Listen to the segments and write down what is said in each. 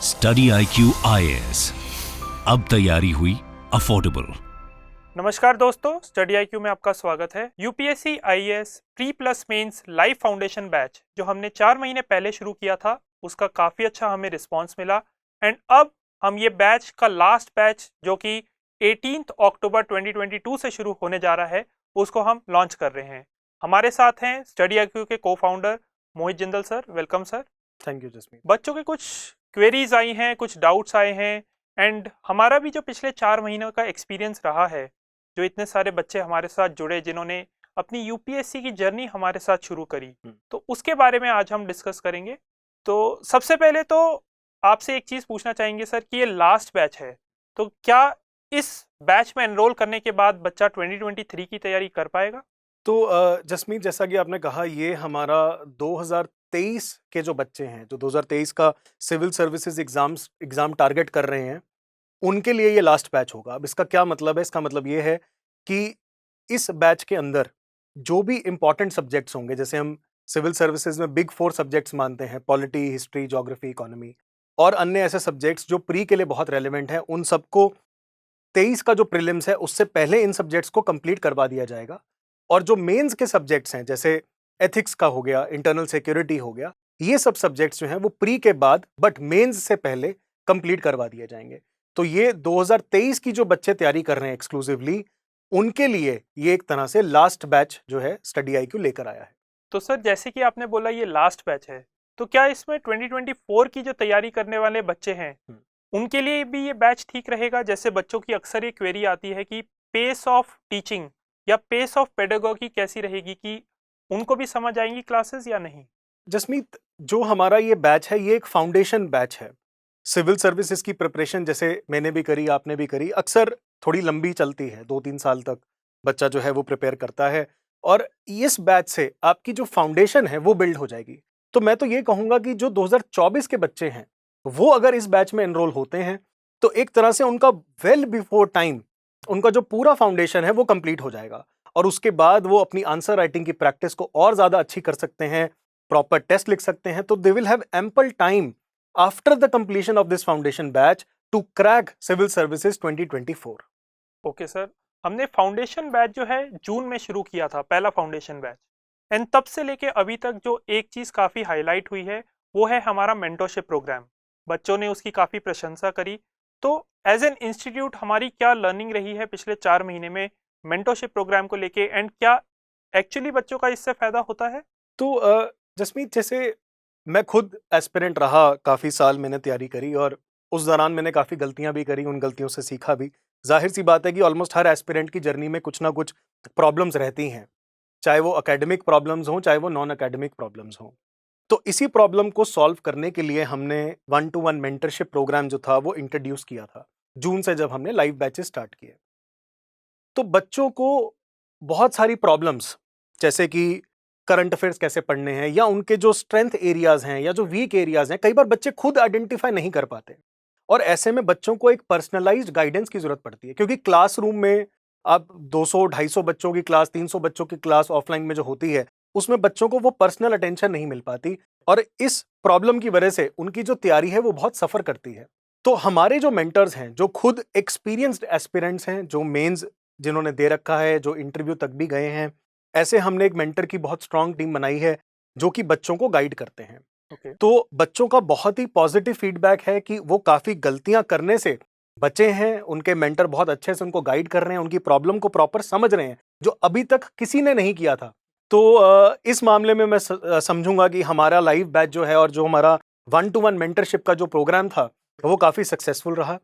Study IQ IAS, अब तैयारी हुई अफोर्डेबल। नमस्कार दोस्तों, स्टडी IQ में आपका स्वागत है। UPSC IAS pre plus mains live foundation batch जो हमने 4 महीने पहले शुरू किया था, उसका काफ़ी अच्छा हमें रिस्पांस मिला। एंड अब हम ये बैच का लास्ट बैच जो कि 18 अक्टूबर 2022 से शुरू होने जा रहा है, उसको हम लॉन्च कर रहे हैं। हमारे साथ हैं स्टडी IQ के को founder Mohit Jindal sir. Welcome sir. Thank you Jasmeet. बच्चों के कुछ क्वेरीज आई हैं, कुछ डाउट्स आए हैं, एंड हमारा भी जो पिछले 4 महीनों का एक्सपीरियंस रहा है, जो इतने सारे बच्चे हमारे साथ जुड़े जिन्होंने अपनी यूपीएससी की जर्नी हमारे साथ शुरू करी, तो उसके बारे में आज हम डिस्कस करेंगे। तो सबसे पहले तो आपसे एक चीज़ पूछना चाहेंगे सर कि ये लास्ट बैच है, तो क्या इस बैच में एनरोल करने के बाद बच्चा 2023 की तैयारी कर पाएगा? तो जसमीत, जैसा कि आपने कहा, ये हमारा 2023 के जो बच्चे हैं, जो 2023 का सिविल सर्विसेज एग्जाम टारगेट कर रहे हैं, उनके लिए ये लास्ट बैच होगा। अब इसका क्या मतलब है? इसका मतलब ये है कि इस बैच के अंदर जो भी इंपॉर्टेंट सब्जेक्ट्स होंगे, जैसे हम सिविल सर्विसेज में बिग 4 सब्जेक्ट्स मानते हैं, पॉलिटी, हिस्ट्री, ज्योग्राफी, इकोनॉमी, और अन्य ऐसे सब्जेक्ट्स जो प्री के लिए बहुत रेलिवेंट हैं, उन सबको 23 का जो प्रीलिम्स है उससे पहले इन सब्जेक्ट्स को कंप्लीट करवा दिया जाएगा। और जो मेंस के सब्जेक्ट्स हैं, जैसे एथिक्स का हो गया, इंटरनल सिक्योरिटी हो गया, ये सब सब्जेक्ट्स जो हैं वो प्री के बाद बट मेंस से पहले कंप्लीट करवा दिए जाएंगे। तो ये 2023 की जो बच्चे तैयारी कर रहे हैं एक्सक्लूसिवली, उनके लिए ये एक तरह से लास्ट बैच जो है स्टडी IQ लेकर आया है। तो सर, जैसे कि आपने बोला ये लास्ट बैच है, तो क्या इसमें 2024 की जो तैयारी करने वाले बच्चे हैं उनके लिए भी ये बैच ठीक रहेगा? जैसे बच्चों की अक्सर ये क्वेरी आती है कि पेस ऑफ टीचिंग या पेस ऑफ पेडागॉजी कैसी रहेगी, कि उनको भी समझ आएंगी क्लासेस या नहीं? जसमीत, जो हमारा ये बैच है, ये एक फाउंडेशन बैच है। सिविल सर्विसेज की प्रिपरेशन जैसे मैंने भी करी, आपने भी करी, अक्सर थोड़ी लंबी चलती है, 2-3 साल तक बच्चा जो है वो प्रिपेयर करता है, और इस बैच से आपकी जो फाउंडेशन है वो बिल्ड हो जाएगी। तो मैं तो ये कहूंगा कि जो 2024 के बच्चे हैं, वो अगर इस बैच में एनरोल होते हैं, तो एक तरह से उनका वेल बिफोर टाइम उनका जो पूरा फाउंडेशन है वो कंप्लीट हो जाएगा, और उसके बाद वो अपनी आंसर राइटिंग की प्रैक्टिस को और ज्यादा अच्छी कर सकते हैं, प्रॉपर टेस्ट लिख सकते हैं। तो they will have ample time after the completion of this foundation batch to crack civil services 2024। Okay sir, हमने फाउंडेशन बैच जो है जून में शुरू किया था, पहला फाउंडेशन बैच, एंड तब से लेके अभी तक जो एक चीज़ काफ़ी हाईलाइट हुई है वो है हमारा मेंटरशिप प्रोग्राम। बच्चों ने उसकी काफ़ी प्रशंसा करी। तो एज एन इंस्टीट्यूट हमारी क्या लर्निंग रही है पिछले 4 महीने में मेंटरशिप प्रोग्राम को लेके, एंड क्या एक्चुअली बच्चों का इससे फ़ायदा होता है? तो जसमीत, जैसे मैं खुद एस्पिरेंट रहा, काफ़ी साल मैंने तैयारी करी, और उस दौरान मैंने काफ़ी गलतियां भी करी, उन गलतियों से सीखा भी। जाहिर सी बात है कि ऑलमोस्ट हर एस्पिरेंट की जर्नी में कुछ ना कुछ प्रॉब्लम्स रहती हैं, चाहे वो एकेडमिक प्रॉब्लम्स हों, चाहे वो नॉन एकेडमिक प्रॉब्लम्स हों। तो इसी प्रॉब्लम को सॉल्व करने के लिए हमने 1-to-1 मेंटरशिप प्रोग्राम जो था वो इंट्रोड्यूस किया था, जून से जब हमने लाइव बैचेस स्टार्ट किए। तो बच्चों को बहुत सारी प्रॉब्लम्स, जैसे कि करंट अफेयर्स कैसे पढ़ने हैं, या उनके जो स्ट्रेंथ एरियाज हैं या जो वीक एरियाज हैं, कई बार बच्चे खुद आइडेंटिफाई नहीं कर पाते, और ऐसे में बच्चों को एक पर्सनलाइज्ड गाइडेंस की जरूरत पड़ती है। क्योंकि क्लासरूम में आप 200-250 बच्चों की क्लास, 300 बच्चों की क्लास ऑफलाइन में जो होती है, उसमें बच्चों को वो पर्सनल अटेंशन नहीं मिल पाती, और इस प्रॉब्लम की वजह से उनकी जो तैयारी है वो बहुत सफर करती है। तो हमारे जो मेंटर्स हैं, जो खुद एक्सपीरियंस्ड एस्पिरेंट्स हैं, जो मेंस जिन्होंने दे रखा है, जो इंटरव्यू तक भी गए हैं, ऐसे हमने एक मेंटर की बहुत स्ट्रांग टीम बनाई है जो कि बच्चों को गाइड करते हैं। ओके। तो बच्चों का बहुत ही पॉजिटिव फीडबैक है कि वो काफी गलतियां करने से बचे हैं, उनके मेंटर बहुत अच्छे से उनको गाइड कर रहे हैं, उनकी प्रॉब्लम को प्रॉपर समझ रहे हैं, जो अभी तक किसी ने नहीं किया था। तो इस मामले में मैं समझूंगा कि हमारा लाइव बैच जो है, और जो हमारा 1-to-1 मेंटरशिप का जो प्रोग्राम था, वो काफी सक्सेसफुल रहा।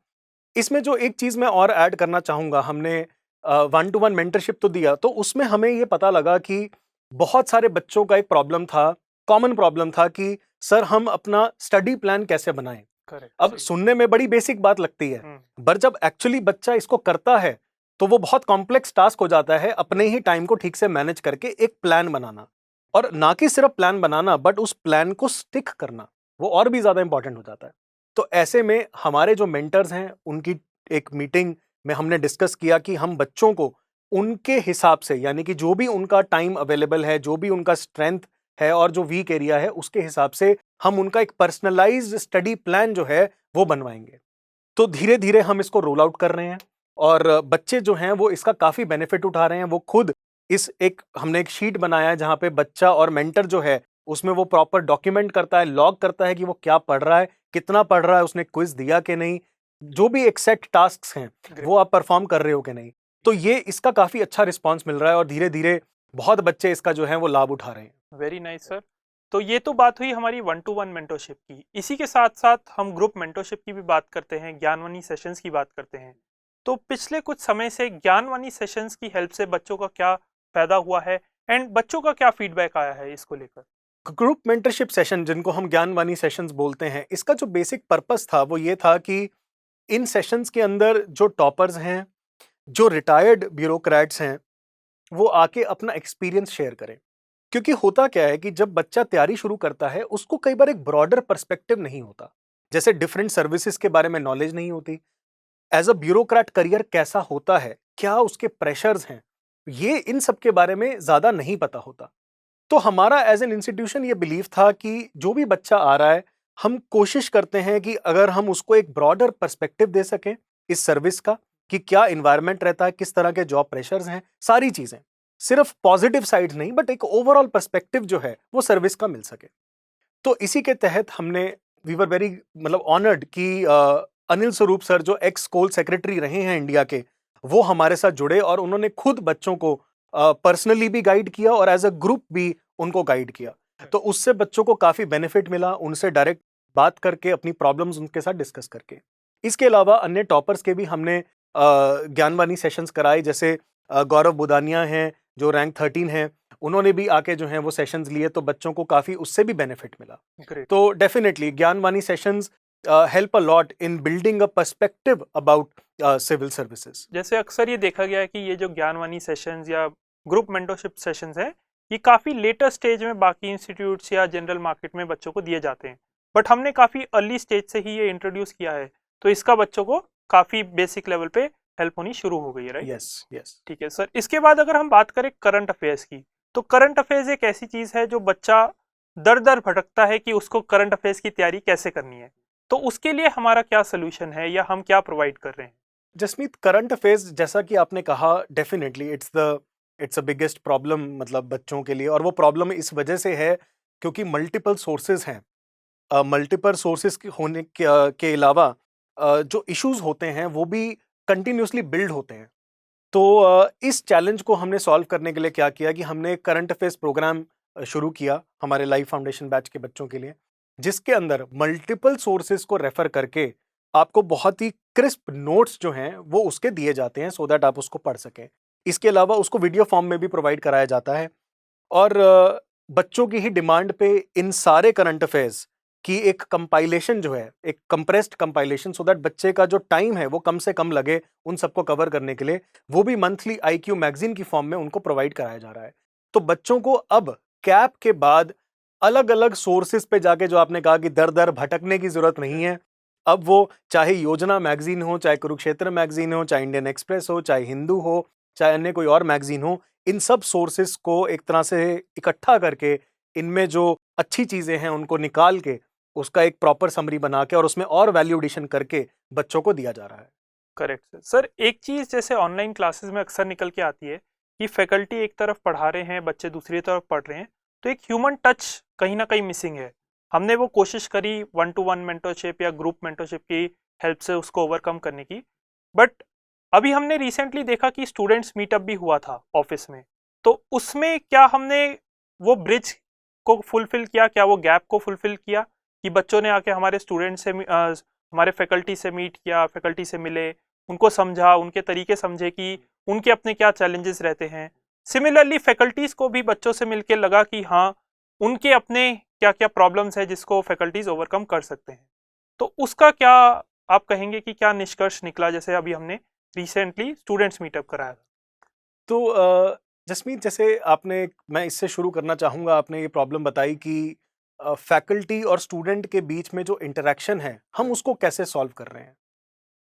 इसमें जो एक चीज मैं और ऐड करना चाहूंगा, हमने 1-to-1 मेंटरशिप तो दिया, तो उसमें हमें ये पता लगा कि बहुत सारे बच्चों का एक प्रॉब्लम था, कॉमन प्रॉब्लम था कि सर हम अपना स्टडी प्लान कैसे बनाएं। करेक्ट। अब सुनने में बड़ी बेसिक बात लगती है, पर जब एक्चुअली बच्चा इसको करता है तो वो बहुत कॉम्प्लेक्स टास्क हो जाता है, अपने ही टाइम को ठीक से मैनेज करके एक प्लान बनाना, और ना कि सिर्फ प्लान बनाना बट उस प्लान को स्टिक करना, वो और भी ज्यादा इंपॉर्टेंट हो जाता है। तो ऐसे में हमारे जो मेंटर्स हैं, उनकी एक मीटिंग में हमने डिस्कस किया कि हम बच्चों को उनके हिसाब से, यानी कि जो भी उनका टाइम अवेलेबल है, जो भी उनका स्ट्रेंथ है और जो वीक एरिया है उसके हिसाब से हम उनका एक पर्सनलाइज्ड स्टडी प्लान जो है वो बनवाएंगे। तो धीरे धीरे हम इसको रोल आउट कर रहे हैं और बच्चे जो हैं वो इसका काफी बेनिफिट उठा रहे हैं। वो खुद हमने एक शीट बनाया है जहां पे बच्चा और मेंटर जो है उसमें वो प्रॉपर डॉक्यूमेंट करता है, लॉग करता है कि वो क्या पढ़ रहा है, कितना पढ़ रहा है, उसने क्विज दिया कि नहीं, जो भी एक सेट टास्क हैं वो आप परफॉर्म कर रहे हो कि नहीं। तो ये इसका काफी अच्छा रिस्पॉन्स मिल रहा है और धीरे धीरे बहुत बच्चे इसका जो है वो लाभ उठा रहे हैं। Very nice sir. तो ये तो बात हुई हमारी 1-to-1 मेंटरशिप की। इसी के साथ साथ हम ग्रुप मेंटरशिप की भी बात करते हैं, ज्ञानवाणी सेशंस की बात करते हैं। तो पिछले कुछ समय से ज्ञानवाणी सेशंस की हेल्प से बच्चों का क्या फायदा हुआ है एंड बच्चों का क्या फीडबैक आया है इसको लेकर? ग्रुप मेंटरशिप सेशन जिनको हम ज्ञानवाणी सेशंस बोलते हैं, इसका जो बेसिक पर्पस था वो ये था कि इन सेशंस के अंदर जो टॉपर्स हैं, जो रिटायर्ड ब्यूरोक्रेट्स हैं, वो आके अपना एक्सपीरियंस शेयर करें। क्योंकि होता क्या है कि जब बच्चा तैयारी शुरू करता है उसको कई बार एक ब्रॉडर पर्सपेक्टिव नहीं होता, जैसे डिफरेंट सर्विसेज के बारे में नॉलेज नहीं होती, एज अ ब्यूरोक्रेट करियर कैसा होता है, क्या उसके प्रेशर्स हैं, ये इन सब के बारे में ज्यादा नहीं पता होता। तो हमारा एज एन इंस्टीट्यूशन ये बिलीव था कि जो भी बच्चा आ रहा है हम कोशिश करते हैं कि अगर हम उसको एक ब्रॉडर पर्सपेक्टिव दे सकें इस सर्विस का, कि क्या इन्वायरमेंट रहता है, किस तरह के जॉब प्रेशर्स हैं, सारी चीजें, सिर्फ पॉजिटिव साइड नहीं बट एक ओवरऑल पर्सपेक्टिव जो है वो सर्विस का मिल सके। तो इसी के तहत हमने वी वर वेरी ऑनर्ड कि अनिल स्वरूप सर जो एक्स कोल सेक्रेटरी रहे हैं इंडिया के, वो हमारे साथ जुड़े और उन्होंने खुद बच्चों को पर्सनली भी गाइड किया और एज अ ग्रुप भी उनको गाइड किया। तो उससे बच्चों को काफी बेनिफिट मिला, उनसे डायरेक्ट बात करके, अपनी प्रॉब्लम्स उनके साथ डिस्कस करके। इसके अलावा अन्य टॉपर्स के भी हमने ज्ञानवाणी सेशंस कराए, जैसे गौरव बुदानिया हैं जो रैंक 13 हैं, उन्होंने भी आके जो हैं वो सेशंस लिए, तो बच्चों को काफी उससे भी बेनिफिट मिला। ग्रेट। तो definitely Gyanvani sessions help a lot in building a perspective about civil services. जैसे अक्सर ये देखा गया है कि ये जो ज्ञानवाणी सेशंस या ग्रुप मेंटरशिप सेशंस है, ये काफ़ी लेटर स्टेज में बाकी इंस्टीट्यूट्स या जनरल मार्केट में बच्चों को दिए जाते हैं, बट हमने काफ़ी अर्ली स्टेज से ही ये इंट्रोड्यूस किया है, तो इसका बच्चों को काफ़ी बेसिक लेवल पे हेल्प होनी शुरू हो गई है, राइट? Yes yes. ठीक है सर। इसके बाद अगर हम बात करें करंट अफेयर्स की, तो करंट अफेयर्स एक ऐसी चीज़ है जो बच्चा दर दर भटकता है कि उसको करंट अफेयर्स की तैयारी कैसे करनी है, तो उसके लिए हमारा क्या सोल्यूशन है या हम क्या प्रोवाइड कर रहे हैं? जसमीत, करंट अफेयर्स जैसा कि आपने कहा, definitely it's a biggest problem मतलब बच्चों के लिए, और वो प्रॉब्लम इस वजह से है क्योंकि मल्टीपल सोर्सेज हैं। मल्टीपल सोर्सेज होने के अलावा जो इश्यूज होते हैं वो भी कंटिन्यूसली बिल्ड होते हैं। तो इस चैलेंज को हमने सॉल्व करने के लिए क्या किया कि हमने एक करंट अफेयर्स प्रोग्राम शुरू किया हमारे लाइफ फाउंडेशन बैच के बच्चों के लिए, जिसके अंदर मल्टीपल सोर्सेज को रेफर करके आपको बहुत ही क्रिस्प नोट्स जो हैं वो उसके दिए जाते हैं, सो दैट आप उसको पढ़ सकें। इसके अलावा उसको वीडियो फॉर्म में भी प्रोवाइड कराया जाता है और बच्चों की ही डिमांड पे इन सारे करंट अफेयर्स की एक कंपाइलेशन जो है, एक कंप्रेस्ड कंपाइलेशन, सो दैट बच्चे का जो टाइम है वो कम से कम लगे उन सबको कवर करने के लिए, वो भी मंथली IQ मैगजीन की फॉर्म में उनको प्रोवाइड कराया जा रहा है। तो बच्चों को अब कैप के बाद अलग अलग सोर्सेज पे जाके, जो आपने कहा कि दर दर भटकने की जरूरत नहीं है, अब वो चाहे योजना मैगजीन हो, चाहे कुरुक्षेत्र मैगजीन हो, चाहे इंडियन एक्सप्रेस हो, चाहे हिंदू हो, चाहे अन्य कोई और मैगजीन हो, इन सब सोर्सेज को एक तरह से इकट्ठा करके इनमें जो अच्छी चीजें हैं उनको निकाल के उसका एक प्रॉपर समरी बना के और उसमें और वैल्यू एडिशन करके बच्चों को दिया जा रहा है। Correct sir. एक चीज़ जैसे ऑनलाइन क्लासेस में अक्सर निकल के आती है कि फैकल्टी एक तरफ पढ़ा रहे हैं, बच्चे दूसरी तरफ पढ़ रहे हैं, तो एक ह्यूमन टच कहीं ना कहीं मिसिंग है। हमने वो कोशिश करी 1-to-1 मेंटरशिप या ग्रुप मेंटरशिप की हेल्प से उसको ओवरकम करने की, बट अभी हमने रिसेंटली देखा कि स्टूडेंट्स मीटअप भी हुआ था ऑफिस में, तो उसमें क्या हमने वो ब्रिज को फुलफिल किया, क्या वो गैप को फुलफिल किया कि बच्चों ने आके हमारे स्टूडेंट से हमारे फैकल्टी से मीट किया, फैकल्टी से मिले, उनको समझा, उनके तरीके समझे कि उनके अपने क्या चैलेंजेस रहते हैं। सिमिलरली फैकल्टीज को भी बच्चों से मिलके लगा कि हाँ, उनके अपने क्या क्या प्रॉब्लम्स है जिसको फैकल्टीज ओवरकम कर सकते हैं। तो उसका क्या आप कहेंगे कि क्या निष्कर्ष निकला, जैसे अभी हमने रिसेंटली स्टूडेंट्स मीटअप कराया? तो जसमीत, जैसे मैं इससे शुरू करना चाहूँगा, आपने ये प्रॉब्लम बताई कि फैकल्टी और स्टूडेंट के बीच में जो इंटरेक्शन है हम उसको कैसे सॉल्व कर रहे हैं।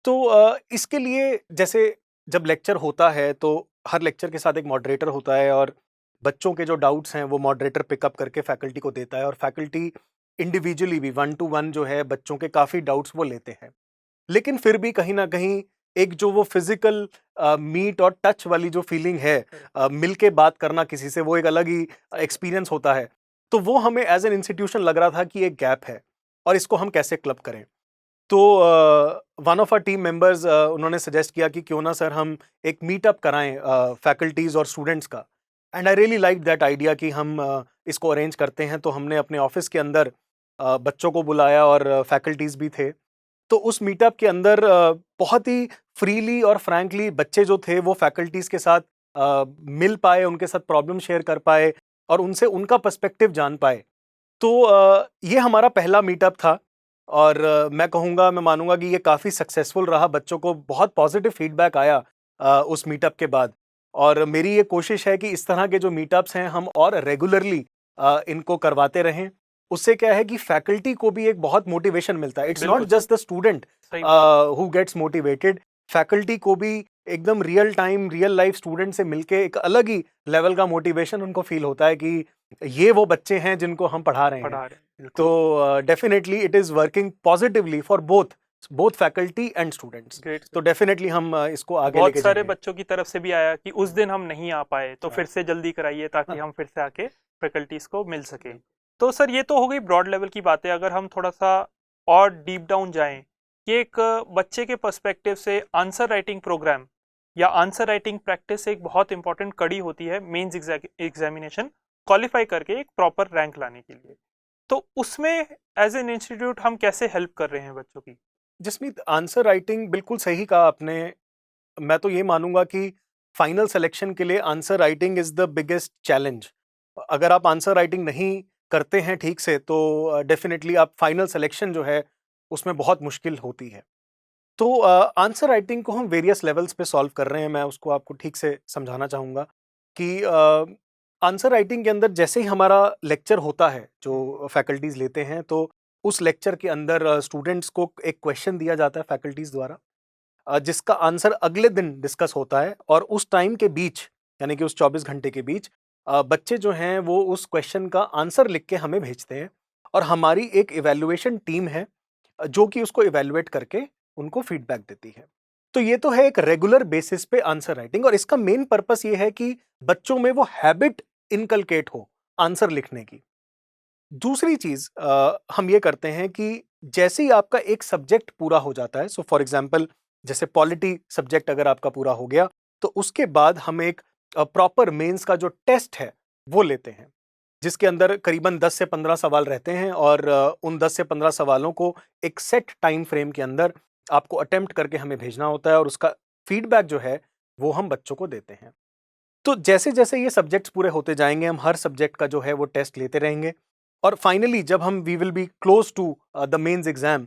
तो इसके लिए जैसे जब लेक्चर होता है तो हर लेक्चर के साथ एक मॉडरेटर होता है और बच्चों के जो डाउट्स हैं वो मॉडरेटर पिकअप करके फैकल्टी को देता है और फैकल्टी इंडिविजुअली भी 1-to-1 जो है बच्चों के काफ़ी डाउट्स वो लेते हैं। लेकिन फिर भी कहीं न कहीं एक जो वो फिज़िकल मीट और टच वाली जो फीलिंग है, मिल के बात करना किसी से, वो एक अलग ही एक्सपीरियंस होता है। तो वो हमें एज़ एन इंस्टीट्यूशन लग रहा था कि एक गैप है और इसको हम कैसे क्लब करें। तो one of our team members उन्होंने सजेस्ट किया कि क्यों ना सर हम एक मीटअप कराएं फैकल्टीज और स्टूडेंट्स का। And I really like that idea कि हम इसको अरेंज करते हैं। तो हमने अपने ऑफिस के अंदर बच्चों को बुलाया और फैकल्टीज भी थे। तो उस मीटअप के अंदर बहुत ही फ्रीली और फ्रैंकली बच्चे जो थे वो फैकल्टीज के साथ मिल पाए, उनके साथ प्रॉब्लम शेयर कर पाए और उनसे उनका पर्सपेक्टिव जान पाए। तो ये हमारा पहला मीटअप था और मैं कहूँगा, मैं मानूंगा कि ये काफ़ी सक्सेसफुल रहा। बच्चों को बहुत पॉजिटिव फीडबैक आया उस मीटअप के बाद। और मेरी ये कोशिश है कि इस तरह के जो मीटअप्स हैं हम और रेगुलरली इनको करवाते रहें। उससे क्या है कि फैकल्टी को भी एक बहुत मोटिवेशन मिलता है। इट्स नॉट बिल्कुल। जस्ट द स्टूडेंट सही हु गेट्स मोटिवेटेड, फैकल्टी को भी एकदम real time real life student से मिलके एक अलग ही लेवल का मोटिवेशन उनको फील होता है कि ये वो बच्चे हैं जिनको हम पढ़ा रहे हैं। पढ़ा रहे हैं, बिल्कुल। तो definitely it is working positively for both faculty and students. Great. तो डेफिनेटली हम इसको आगे बहुत लेके सारे जाएंगे। बच्चों की तरफ से भी आया कि उस दिन हम नहीं आ पाए तो हाँ। फिर से जल्दी कराइए ताकि हाँ। हम फिर से आके फैकल्टीज को मिल सके। तो सर ये तो हो गई ब्रॉड लेवल की बातें। अगर हम थोड़ा सा और डीप डाउन जाएं कि एक बच्चे के पर्सपेक्टिव से आंसर राइटिंग प्रोग्राम या आंसर राइटिंग प्रैक्टिस एक बहुत इंपॉर्टेंट कड़ी होती है मेंस एग्जामिनेशन क्वालिफाई करके एक प्रॉपर रैंक लाने के लिए। तो उसमें एज एन इंस्टीट्यूट हम कैसे हेल्प कर रहे हैं बच्चों की? जसमीत, आंसर राइटिंग बिल्कुल सही कहा आपने। मैं तो ये मानूंगा कि फाइनल सिलेक्शन के लिए answer writing is the biggest challenge. अगर आप आंसर राइटिंग नहीं करते हैं ठीक से तो डेफिनेटली आप फाइनल सिलेक्शन जो है उसमें बहुत मुश्किल होती है। तो आंसर राइटिंग को हम वेरियस लेवल्स पे सॉल्व कर रहे हैं। मैं उसको आपको ठीक से समझाना चाहूँगा कि आंसर राइटिंग के अंदर जैसे ही हमारा लेक्चर होता है जो फैकल्टीज लेते हैं, तो उस लेक्चर के अंदर स्टूडेंट्स को एक क्वेश्चन दिया जाता है फैकल्टीज द्वारा, जिसका आंसर अगले दिन डिस्कस होता है। और उस टाइम के बीच, यानी कि उस 24 घंटे के बीच, बच्चे जो हैं वो उस क्वेश्चन का आंसर लिख के हमें भेजते हैं और हमारी एक इवैल्यूएशन टीम है जो कि उसको इवैल्यूएट करके उनको फीडबैक देती है। तो ये तो है एक रेगुलर बेसिस पे आंसर राइटिंग, और इसका मेन पर्पस ये है कि बच्चों में वो हैबिट इनकलकेट हो आंसर लिखने की। दूसरी चीज हम ये करते हैं कि जैसे ही आपका एक सब्जेक्ट पूरा हो जाता है, सो फॉर एग्जांपल जैसे पॉलिटी सब्जेक्ट अगर आपका पूरा हो गया, तो उसके बाद हम एक प्रॉपर मेंस का जो टेस्ट है वो लेते हैं, जिसके अंदर करीबन 10 से 15 सवाल रहते हैं और उन 10 से 15 सवालों को एक सेट टाइम फ्रेम के अंदर आपको अटेम्प्ट करके हमें भेजना होता है और उसका फीडबैक जो है वो हम बच्चों को देते हैं। तो जैसे जैसे ये सब्जेक्ट्स पूरे होते जाएंगे, हम हर सब्जेक्ट का जो है वो टेस्ट लेते रहेंगे और फाइनली जब हम we will be close to the mains exam,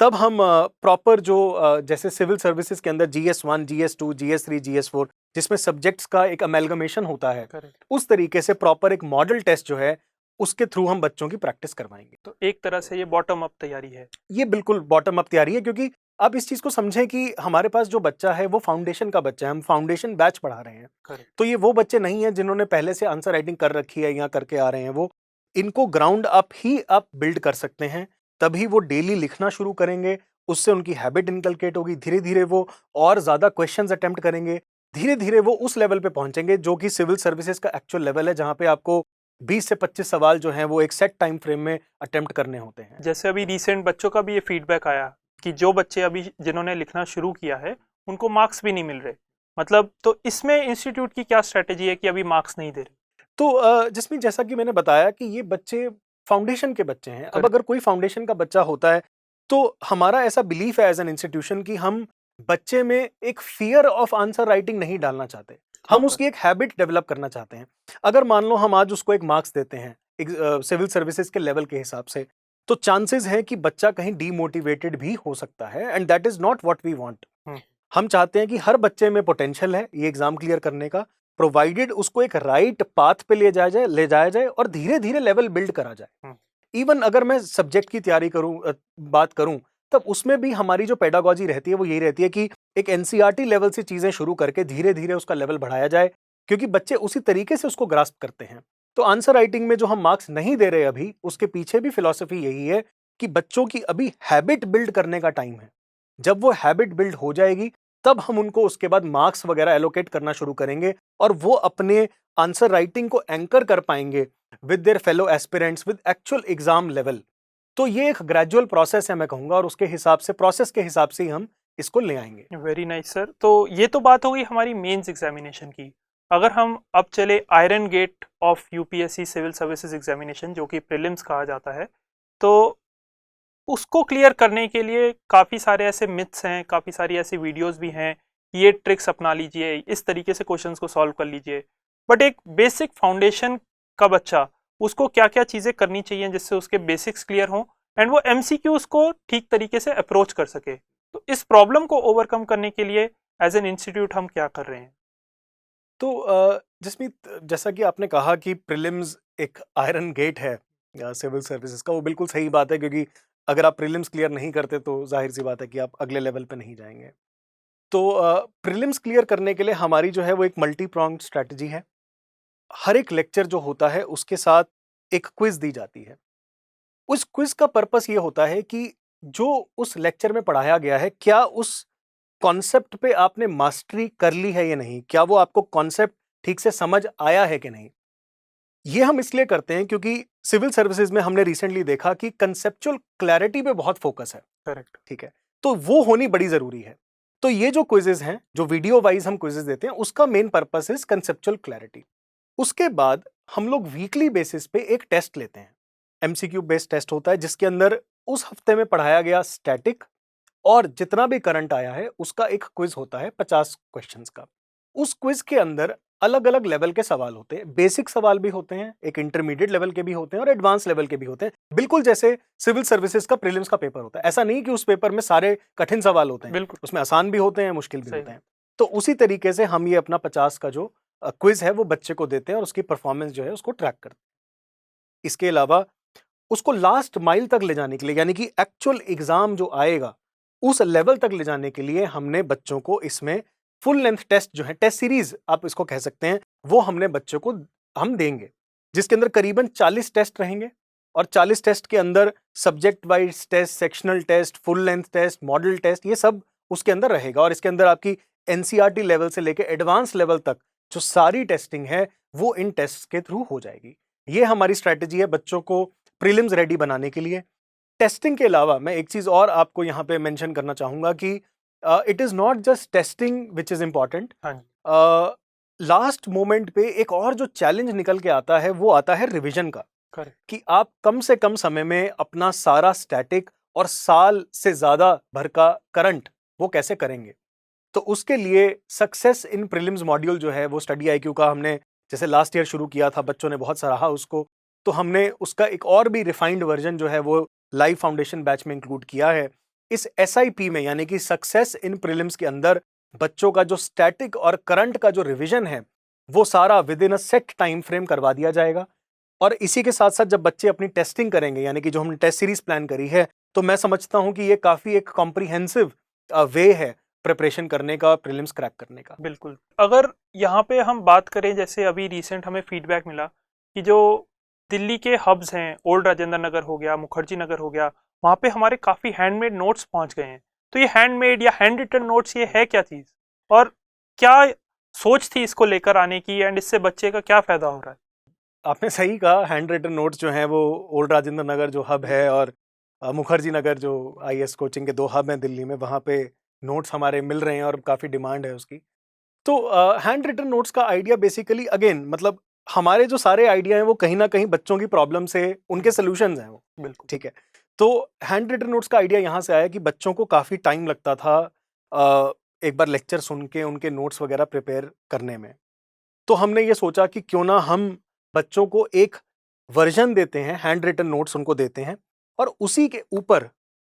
तब हम प्रॉपर जो जैसे सिविल सर्विसेज के अंदर GS1, GS2, GS3, GS4 जिसमें सब्जेक्ट्स का एक अमेलगमेशन होता है, करेक्ट। उस तरीके से प्रॉपर एक मॉडल टेस्ट जो है उसके थ्रू हम बच्चों की प्रैक्टिस करवाएंगे। तो एक तरह से ये बॉटम अप तैयारी है। ये बिल्कुल बॉटम अप तैयारी है, क्योंकि आप इस चीज को समझें कि हमारे पास जो बच्चा है वो फाउंडेशन का बच्चा है, हम फाउंडेशन बैच पढ़ा रहे हैं। करेक्ट। तो ये वो बच्चे नहीं हैं जिन्होंने पहले से आंसर राइटिंग कर रखी है या करके आ रहे हैं। वो इनको ग्राउंड अप ही आप बिल्ड कर सकते हैं, तभी वो डेली लिखना शुरू करेंगे, उससे उनकी हैबिट इनकलकेट होगी, धीरे धीरे वो और ज्यादा क्वेश्चंस अटेम्प्ट करेंगे, धीरे धीरे वो उस लेवल पे पहुंचेंगे जो कि सिविल सर्विसेज का एक्चुअल लेवल है, जहां पे आपको 20 से 25 सवाल जो हैं वो एक सेट टाइम फ्रेम में अटेम्प्ट करने होते हैं। जैसे अभी रिसेंट बच्चों का भी ये फीडबैक आया कि जो बच्चे अभी जिन्होंने लिखना शुरू किया है उनको मार्क्स भी नहीं मिल रहे। मतलब तो इसमें इंस्टीट्यूट की क्या स्ट्रेटेजी है कि अभी मार्क्स नहीं दे रहे? तो जिसमें जैसा कि मैंने बताया कि ये बच्चे फाउंडेशन के बच्चे हैं। अब अगर कोई फाउंडेशन का बच्चा होता है तो हमारा ऐसा बिलीफ है एज एन इंस्टीट्यूशन कि हम बच्चे में एक फियर ऑफ आंसर राइटिंग नहीं डालना चाहते, हम उसकी एक हैबिट डेवलप करना चाहते हैं। अगर मान लो हम आज उसको एक मार्क्स देते हैं सिविल सर्विसेज के लेवल के हिसाब से, तो चांसेस है कि बच्चा कहीं डीमोटिवेटेड भी हो सकता है, and that is not what we want. हम चाहते हैं कि हर बच्चे में पोटेंशियल है ये एग्जाम क्लियर करने का, प्रोवाइडेड उसको एक राइट पाथ पे ले जाया जाए और धीरे धीरे लेवल बिल्ड करा जाए। इवन अगर मैं सब्जेक्ट की तैयारी बात करूं, तब उसमें भी हमारी जो पेडागॉजी रहती है वो यही रहती है कि एक NCERT लेवल से चीजें शुरू करके धीरे धीरे उसका लेवल बढ़ाया जाए, क्योंकि बच्चे उसी तरीके से उसको ग्रास्प करते हैं। तो आंसर राइटिंग में जो हम मार्क्स नहीं दे रहे अभी, उसके पीछे भी फिलॉसफी यही है कि बच्चों की अभी हैबिट बिल्ड करने का टाइम है। जब वो हैबिट बिल्ड हो जाएगी तब हम उनको उसके बाद मार्क्स वगैरह एलोकेट करना शुरू करेंगे और वो अपने आंसर राइटिंग को एंकर कर पाएंगे with their fellow aspirants with actual exam level. तो ये एक ग्रेजुअल प्रोसेस है मैं कहूंगा, और उसके हिसाब से, प्रोसेस के हिसाब से ही हम इसको ले आएंगे। Very nice sir. तो ये तो बात हो गई हमारी मेंस एग्जामिनेशन की। अगर हम अब चले iron gate of UPSC civil services examination, जो कि प्रीलिम्स कहा जाता है, तो उसको क्लियर करने के लिए काफ़ी सारे ऐसे मिथ्स हैं, काफ़ी सारी ऐसी वीडियोस भी हैं, ये ट्रिक्स अपना लीजिए, इस तरीके से क्वेश्चंस को सॉल्व कर लीजिए। बट एक बेसिक फाउंडेशन का बच्चा, उसको क्या क्या चीज़ें करनी चाहिए जिससे उसके बेसिक्स क्लियर हों एंड वो एमसीक्यूज को ठीक तरीके से अप्रोच कर सके। तो इस प्रॉब्लम को ओवरकम करने के लिए एज एन इंस्टीट्यूट हम क्या कर रहे हैं? तो जसमीत, जैसा कि आपने कहा कि प्रीलिम्स एक आयरन गेट है सिविल सर्विसेज का, वो बिल्कुल सही बात है, क्योंकि अगर आप प्रीलिम्स क्लियर नहीं करते तो जाहिर सी बात है कि आप अगले लेवल पे नहीं जाएंगे। तो प्रीलिम्स क्लियर करने के लिए हमारी जो है वो एक मल्टी प्रॉन्ग्ड स्ट्रैटेजी है। हर एक लेक्चर जो होता है उसके साथ एक क्विज दी जाती है। उस क्विज का पर्पस ये होता है कि जो उस लेक्चर में पढ़ाया गया है, क्या उस कॉन्सेप्ट पे आपने मास्टरी कर ली है या नहीं, क्या वो आपको कॉन्सेप्ट ठीक से समझ आया है कि नहीं। ये हम इसलिए करते हैं क्योंकि सिविल सर्विसेज में हमने रिसेंटली देखा कि कंसेप्चुअल क्लैरिटी पे बहुत फोकस है। करेक्ट। ठीक है, तो वो होनी बड़ी जरूरी है। तो ये जो क्विजेज हैं, जो वीडियो वाइज हम क्विजेज देते हैं, उसका main purpose is conceptual clarity. उसके बाद हम लोग वीकली बेसिस पे एक टेस्ट लेते हैं, एमसीक्यू बेस्ड टेस्ट होता है, जिसके अंदर उस हफ्ते में पढ़ाया गया स्टैटिक और जितना भी करंट आया है उसका एक क्विज होता है 50 क्वेश्चंस का। उस क्विज के अंदर अलग अलग लेवल के सवाल होते हैं, बेसिक सवाल भी होते हैं, एक इंटरमीडिएट लेवल के भी होते हैं और एडवांस लेवल के भी होते हैं, बिल्कुल जैसे सिविल सर्विसेज का प्रीलिम्स का पेपर होता है। ऐसा नहीं कि उस पेपर में सारे कठिन सवाल होते हैं, बिल्कुल उसमें आसान भी होते हैं, मुश्किल भी सही। होते हैं। तो उसी तरीके से हम ये अपना 50 का जो क्विज है वो बच्चे को देते हैं और उसकी परफॉर्मेंस जो है उसको ट्रैक करते हैं। इसके अलावा उसको लास्ट माइल तक ले जाने के लिए, यानी कि एक्चुअल एग्जाम जो आएगा उस लेवल तक ले जाने के लिए, हमने बच्चों को इसमें फुल लेंथ टेस्ट जो है, टेस्ट सीरीज आप इसको कह सकते हैं, वो हमने बच्चों को हम देंगे, जिसके अंदर करीबन 40 टेस्ट रहेंगे। और 40 टेस्ट के अंदर subject wise test, sectional test, full length test, model test, ये सब उसके अंदर रहेगा। और इसके अंदर आपकी एनसीईआरटी लेवल से लेकर एडवांस लेवल तक जो सारी टेस्टिंग है वो इन टेस्ट के थ्रू हो जाएगी। ये हमारी स्ट्रैटेजी है बच्चों को प्रीलिम्स रेडी बनाने के लिए। टेस्टिंग के अलावा मैं एक चीज और आपको यहाँ पे मेंशन करना चाहूंगा कि it is not just testing which is important. हाँ जी। लास्ट मोमेंट पे एक और जो चैलेंज निकल के आता है वो आता है रिवीजन का, करेक्ट। कि आप कम से कम समय में अपना सारा स्टैटिक और साल से ज्यादा भर का करंट वो कैसे करेंगे। तो उसके लिए सक्सेस इन प्रीलिम्स मॉड्यूल जो है वो स्टडी आईक्यू का हमने जैसे लास्ट ईयर शुरू किया था, बच्चों ने बहुत सराहा उसको, तो हमने उसका एक और भी रिफाइंड वर्जन जो है वो लाइव फाउंडेशन बैच में इंक्लूड किया है। इस एसआईपी में, यानी कि सक्सेस इन प्रीलिम्स के अंदर, बच्चों का जो स्टैटिक और करंट का जो रिवीजन है वो सारा with in a set time frame करवा दिया जाएगा। और इसी के साथ साथ जब बच्चे अपनी टेस्टिंग करेंगे, यानी कि जो हमने टेस्ट सीरीज प्लान करी है, तो मैं समझता हूं कि ये काफी एक कॉम्प्रिहेंसिव वे है प्रिपरेशन करने का, प्रीलिम्स क्रैक करने का। बिल्कुल। अगर यहाँ पे हम बात करें, जैसे अभी रिसेंट हमें फीडबैक मिला कि जो दिल्ली के हब्स हैं, ओल्ड राजेंद्र नगर हो गया, मुखर्जी नगर हो गया, वहाँ पे हमारे काफ़ी हैंडमेड नोट्स पहुँच गए हैं। तो ये हैंडमेड या हैंड रिटन नोट्स, ये है क्या चीज़, और क्या सोच थी इसको लेकर आने की, एंड इससे बच्चे का क्या फ़ायदा हो रहा है? आपने सही कहा, हैंड रिटन नोट्स जो हैं वो ओल्ड राजेंद्र नगर जो हब है और मुखर्जी नगर जो आईएएस कोचिंग के 2 हब हैं दिल्ली में, वहाँ पे नोट्स हमारे मिल रहे हैं और काफ़ी डिमांड है उसकी। तो हैंड रिटन नोट्स का आइडिया बेसिकली, अगेन मतलब हमारे जो सारे आइडिया हैं वो कहीं ना कहीं बच्चों की प्रॉब्लम से उनके सोल्यूशंस हैं वो। बिल्कुल ठीक है, तो हैंड रिटन नोट्स का आइडिया यहाँ से आया कि बच्चों को काफ़ी टाइम लगता था एक बार लेक्चर सुन के उनके नोट्स वगैरह प्रिपेयर करने में। तो हमने ये सोचा कि क्यों ना हम बच्चों को एक वर्जन देते हैं, हैंड रिटन नोट्स उनको देते हैं, और उसी के ऊपर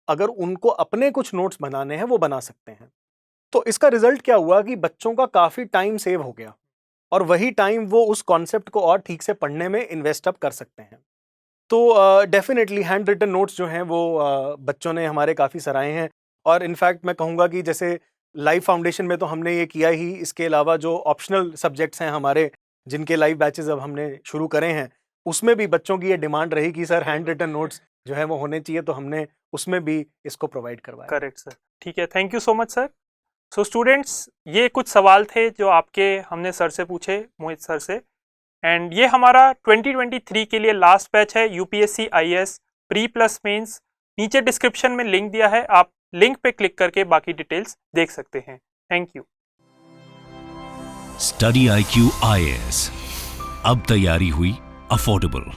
अगर उनको अपने कुछ नोट्स बनाने हैं वो बना सकते हैं। तो इसका रिजल्ट क्या हुआ कि बच्चों का काफ़ी टाइम सेव हो गया और वही टाइम वो उस कॉन्सेप्ट को और ठीक से पढ़ने में इन्वेस्ट अप कर सकते हैं। तो डेफिनेटली हैंड रिटन नोट्स जो हैं वो बच्चों ने हमारे काफ़ी सराहे हैं। और इनफैक्ट मैं कहूँगा कि जैसे लाइव फाउंडेशन में तो हमने ये किया ही, इसके अलावा जो ऑप्शनल सब्जेक्ट्स हैं हमारे, जिनके लाइव बैचेस अब हमने शुरू करे हैं, उसमें भी बच्चों की ये डिमांड रही कि सर हैंड रिटन नोट्स जो है वो होने चाहिए, तो हमने उसमें भी इसको प्रोवाइड करवाया। करेक्ट सर, ठीक है, thank you so much sir. So students, ये कुछ सवाल थे जो आपके हमने सर से पूछे, मोहित सर से, एंड ये हमारा 2023 के लिए लास्ट बैच है UPSC IAS pre plus mains. नीचे डिस्क्रिप्शन में लिंक दिया है, आप लिंक पे क्लिक करके बाकी डिटेल्स देख सकते हैं। Thank you. Study IQ IAS, अब तैयारी हुई अफोर्डेबल।